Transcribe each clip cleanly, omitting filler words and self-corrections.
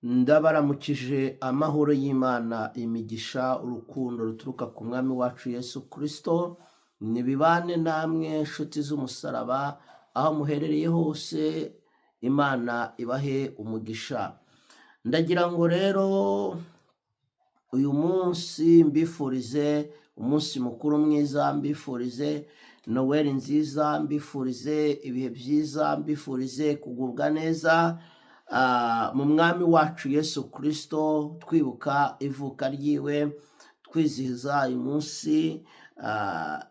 Ndabaramukije amahoro y'Imana, imigisha, urukundo ruturuka ku mwami wacu Yesu Kristo, nibibane namwe nshuti z'umusaraba, aho muherereye hose, Imana ibahe umugisha. Ndagira ngo rero uyu munsi mbifurize umunsi mukuru mwiza, mbifurize Noel nziza, mbifurize ibihe byiza, mbifurize kugubwa neza mu mwami wacu Yesu Kristo, twibuka ivuka ryiwe, twizihiza uyu munsi.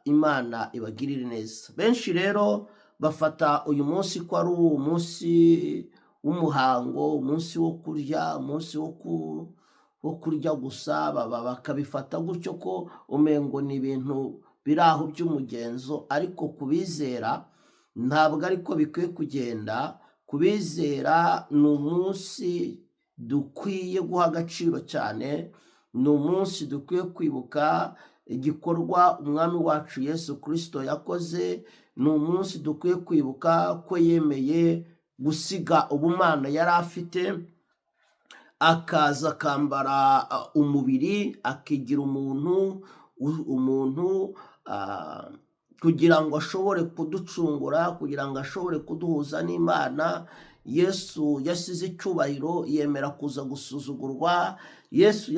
Imana ibagirire neza. Benshi rero bafata uyu munsi ko ari umunsi w'umuhango, umunsi wo kurya, umunsi wo kurya gusa, bakabifata gutyo ko umengo ni ibintu biri aho by'umugenzo, ariko kubizera ntabwo ariko bikwiye kugenda. Kubizera ni umunsi dukwiye guha agaciro cyane, ni umunsi dukwiye kwibuka igikorwa umwami wacu Yesu Kristo yakoze, ni umunsi dukwiye kwibuka ko yemeye gusiga ubumana yari afite, akaza akambara umubiri, akigira umuntu kugira ngo ashobore kuducungura, kugira ngo ashobore kuduhuza n'Imana. Yesu yasize icyubahiro, yemera kuza gusuzugurwa. Yesu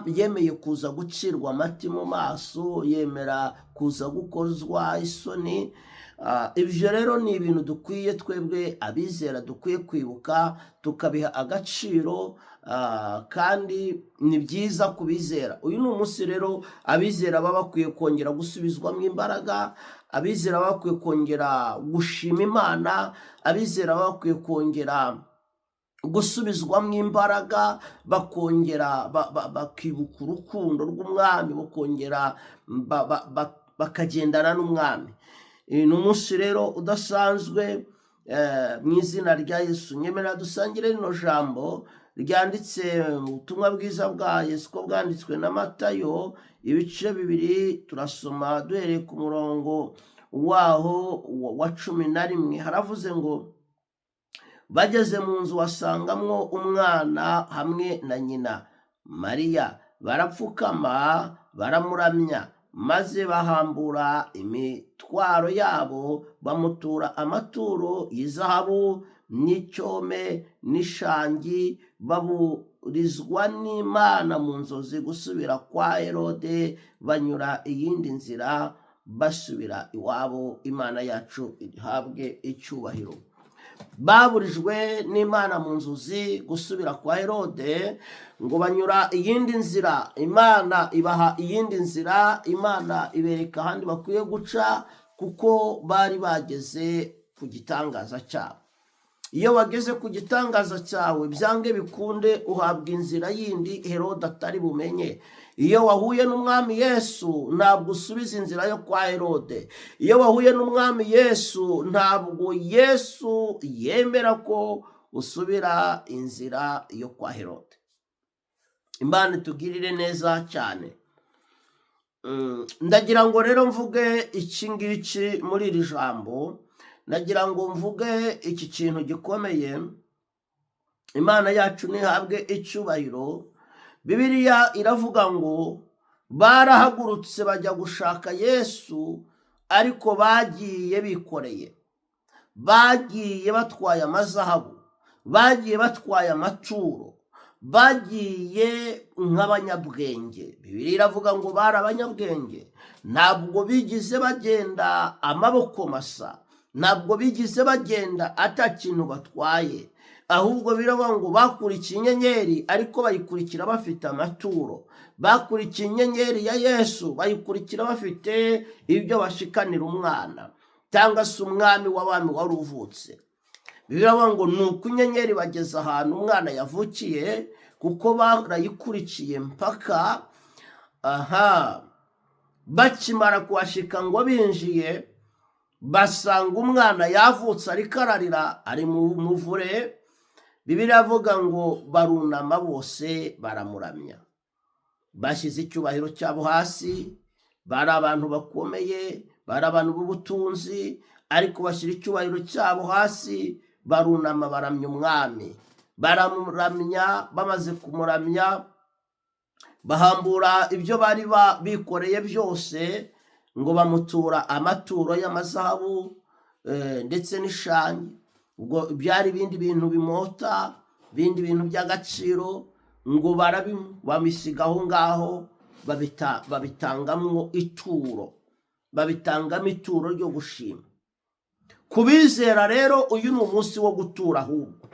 yemeye kuza gucirwa amati mu maso, yemera kuza gukozwa isoni. Ibyo rero ni ibintu dukwiye twebwe abizera dukwiye kwibuka, tukabiha agaciro, kandi ni byiza kubizera. Uyu ni umunsi rero abizera baba bakwiye kongera gusubizwamo imbaraga, abizera baba bakwiye kongera gushima Imana, abizera baba bakwiye kongera gusubizwamo imbaraga, bakongera bakibuka urukundo rw'umwami, bakongera bakagendana n'umwami. Ni umunsi rero udasanzwe. Mu izina rya Yesu nyemerera dusangire rino jambo ryanditse mu butumwa bwiza bwa Yesu ko bwanditswe na Matayo, ibice 2, turasoma duhereye ku murongo waho wa 11. Haravuze ngo, bageze mu nzu basangamwo umwana hamwe na nyina Mariya, barapfukama baramuramya, maze bahambura imitwaro yabo, bamutura amaturo y'izahabu n'icyome n'ishangi. Baburizwa n'Imana mu nzozi gusubira kwa Herode, banyura iyindi nzira basubira iwabo. Imana yacu ihabwe icyubahiro. Baburijwe n'Imana mu nzozi gusubira kwa Herode, ngo banyura iyindi nzira. Imana ibaha iyindi nzira, Imana ibereka ahandi bakwiye guca, kuko bari bageze ku gitangaza cyabo. Iyo wageze ku gitangaza cyawe, byange bikunde uhabwa inzira yindi Herode atari bumenye. Iyo wahuye n'umwami Yesu, ntabwo usubiza inzira yo kwa Herode. Iyo wahuye n'umwami Yesu, ntabwo Yesu yemera ko usubira inzira yo kwa Herode. Imana itugirire neza cyane. Ndagira ngo rero mvuge iki ngiki muri iri jambo, ndagira ngo mvuge iki kintu gikomeye. Imana yacu nihabwe icyubahiro. Bibiliya iravuga ngo barahagurutse bajya gushaka Yesu, ariko bagiye bikoreye, bagiye batwaye amazahabu, bagiye batwaye amaturo, bagiye nk'abanyabwenge. Bibiliya iravuga ngo bari abanyabwenge. Ntabwo bigize bagenda amaboko masa, ntabwo bigize bagenda ata kintu batwaye, ahubwo biravuga ngo bakurikiye inyenyeri, ariko bayikurikira bafite amaturo. Bakurikiye inyenyeri ya Yesu, bayikurikira bafite ibyo bashikanira umwana, cyangwa se umwami w'abami wari uvutse. Biravuga ngo ni uko inyenyeri bageze ahantu umwana yavukiye, kuko barayikurikiye mpaka bakimara kuhashika ngo binjiye, basanga umwana yavutse ariko ararira, ari mu muvure. Bibiliya iravuga ngo barunama bose baramuramya, bashyize icyubahiro cyabo hasi. Bari abantu bakomeye, bari abantu b'ubutunzi, ariko bashyira icyubahiro cyabo hasi, barunama baramya umwami. baramuramya. Bamaze kumuramya, bahambura ibyo bari bikoreye byose, ngo bamutura amaturo y'amazahabu ndetse n'ishangi. Ubwo byari ibindi bintu bimota, ibindi bintu by'agaciro, ngo bamisiga aho ngaho, babitangamo ituro, babitangamo ituro ryo gushima. Kubizera rero uyu ni umunsi wo gutura. Ahubwo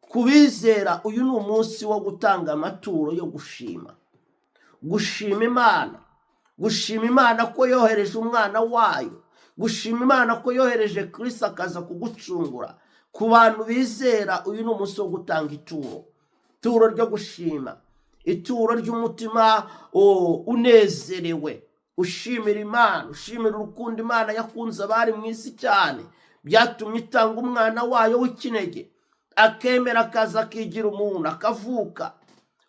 kubizera uyu ni umunsi wo gutanga amaturo yo gushima. Gushima Imana, gushima Imana ko yohereje umwana wayo, gushima Imana ko yohereje Kristo akaza kugucungura. Ku bantu bizera uyu ni umunsi wo gutanga ituro, ituro ryo gushima, ituro ry'umutima unezerewe, ushimira Imana, ushimira urukundo Imana yakunze abari mu isi cyane, byatumye itanga umwana wayo w'ikinege, akemera akaza akigira umuntu, akavuka.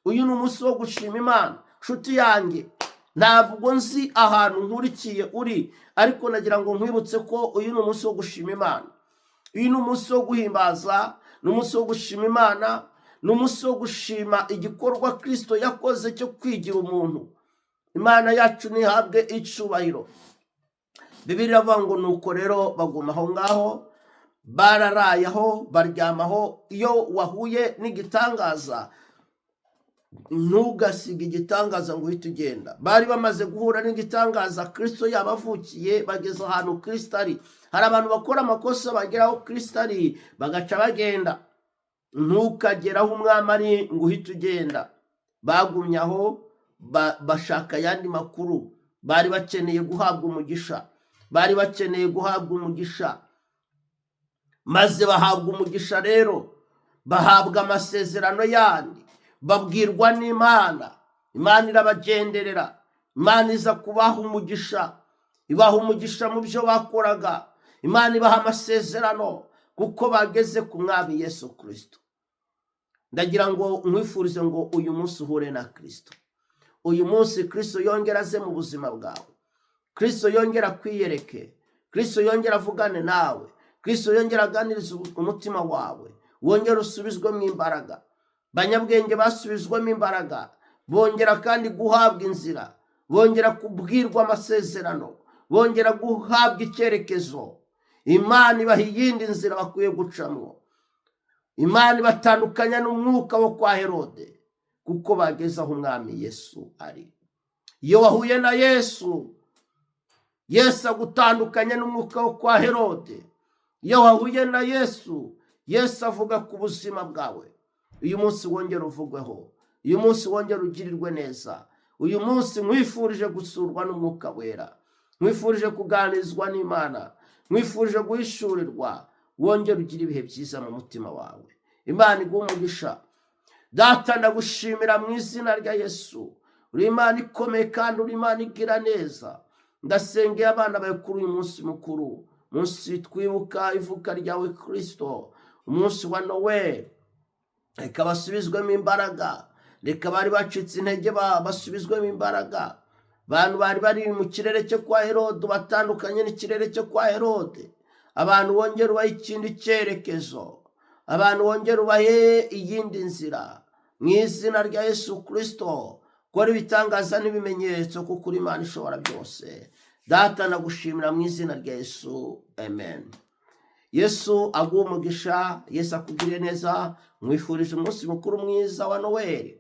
Uyu ni umunsi wo gushima Imana. Nshuti yanjye, ntabwo nzi ahantu nkurikiye uri, ariko nagira ngo nkwibutse ko uyu ni umunsi wo gushima Imana. Uyu ni umunsi wo guhimbaza, ni umunsi wo gushima Imana, ni umunsi wo gushima igikorwa Kristo yakoze cyo kwigira umuntu. Imana yacu nihabwe icubahiro. Bibiliya iravuga ngo nuko rero baguma aho ngaho, bararayaho, baryamaho. Iyo wahuye n'igitangaza, ntugasige igitangaza ngo uhite ugenda. Bari bamaze guhura n'igitangaza, Kristo yabavukiye, bageze ahantu Kristo ari. Hari abantu bakora amakosa, bageraho Kristo ari bagaca bagenda. Ntukagera aho umwami ari ngo uhite ugenda. Bagumye aho, bashaka ayandi makuru. Bari bakeneye guhabwa umugisha, bari bakeneye guhabwa umugisha, maze bahabwa umugisha. Rero bahabwa amasezerano yandi, babwirwa n'Imana. Imana irabagenderera, Imana iza kubaha umugisha, ibaha umugisha mu byo bakoraga. Imana ibaha amasezerano kuko bageze ku mwami Yesu Kristo. Ndagira ngo nkwifurize ngo uyu munsi uhure na Kristo. Uyu munsi Kristo yongera aze mu buzima bwawe, Kristo yongera kwiyereke, Kristo yongera avugane nawe, Kristo yongera aganiriza umutima wawe, wongera usubizwemo imbaraga. Banyabwenge basubizwemo imbaraga, bongera kandi guhabwa inzira, bongera kubwirwa amasezerano, bongera guhabwa icyerekezo. Imana ibaha iyindi nzira bakwiye gucamo. Imana ibatandukanya n'umwuka wo kwa Herode, kuko bageze aho umwami Yesu ari. Iyo wahuye na Yesu, Yesu agutandukanya n'umwuka wo kwa Herode. Iyo wahuye na Yesu, Yesu avuga ku buzima bwawe. Uyu munsi wongera uvugweho, uyu munsi wongera ugirirwe neza. Uyu munsi mwifurije gusurwa n'umwuka wera, mwifurije kuganizwa n'Imana, mwifurije guhishurirwa. Wongera ugira ibihe byiza mu mutima wawe. Imana iguha umugisha. Data, ndagushimira mu izina rya Yesu. Uri Imana ikomeye kandi uri Imana igira neza. Ndasengeye abana bawe kuri uyu munsi mukuru, munsi twibuka ivuka ryawe Kristo, umunsi wa Noel. Reka basubizwemo imbaraga, reka bari bacitse intege basubizwemo imbaraga. Abantu bari bari mu kirere cyo kwa Herode, batandukanye n'ikirere cyo kwa Herode. Abantu bongera ubahe ikindi cyerekezo, abantu bongera ubahe iyindi nzira. Mu izina rya Yesu Kristo, kora ibitangaza n'ibimenyetso, kuko uri Imana ishobora byose. Data, nagushimira mu izina rya Yesu, amen. Yesu aguha umugisha, Yesu akugirire neza. Mwifurije umunsi mukuru mwiza wa Noel.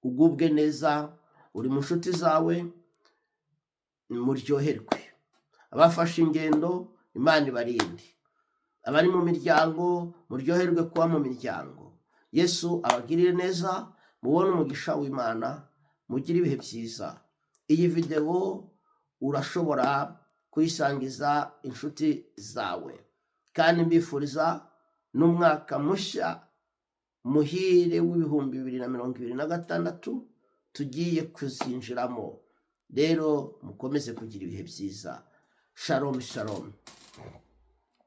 Ugubwe neza, uri mu nshuti zawe, muryoherwe. Abafashe ingendo, Imana ibarinde. Abari mu miryango, muryoherwe kuba mu miryango. Yesu abagirire neza, mubone umugisha w'Imana, mugire ibihe byiza. Iyi video urashobora kuyisangiza inshuti zawe, kandi mbifuriza n'umwaka mushya muhire w'ibihumbi 2026 tugiye kuzinjiramo. Rero mukomeze kugira ibihe byiza. Shalom shalom.